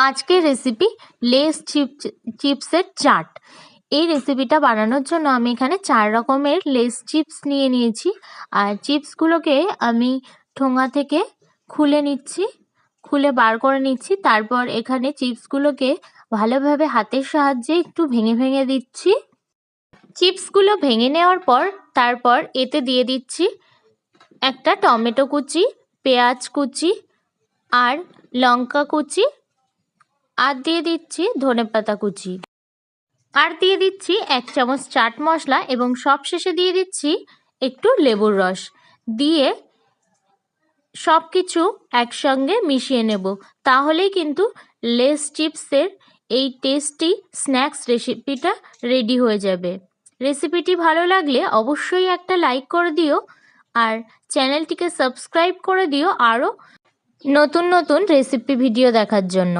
আজকের recipe less চিপসের চাট। এই রেসিপিটা বানানোর জন্য আমি এখানে 4 রকমের লেস চিপস নিয়ে নিয়েছি। আর চিপসগুলোকে আমি ঠোঙা থেকে খুলে বার করে নিচ্ছি। তারপর এখানে চিপসগুলোকে ভালোভাবে হাতের সাহায্যে একটু ভেঙে ভেঙে দিচ্ছি। চিপসগুলো ভেঙে নেওয়ার পর তারপর এতে দিয়ে দিচ্ছি একটা টমেটো কুচি, পেঁয়াজ কুচি আর লঙ্কা কুচি, আর দিয়ে দিচ্ছি ধনেপাতা কুচি, আর দিয়ে দিচ্ছি 1 চামচ চাট মশলা এবং সবশেষে দিয়ে দিচ্ছি একটু লেবুর রস। দিয়ে সব কিছু একসঙ্গে মিশিয়ে নেব। তাহলেই কিন্তু লেস চিপসের এই টেস্টি স্ন্যাক্স রেসিপিটা রেডি হয়ে যাবে। রেসিপিটি ভালো লাগলে অবশ্যই একটা লাইক করে দিও আর চ্যানেলটিকে সাবস্ক্রাইব করে দিও আরও নতুন নতুন রেসিপি ভিডিও দেখার জন্য।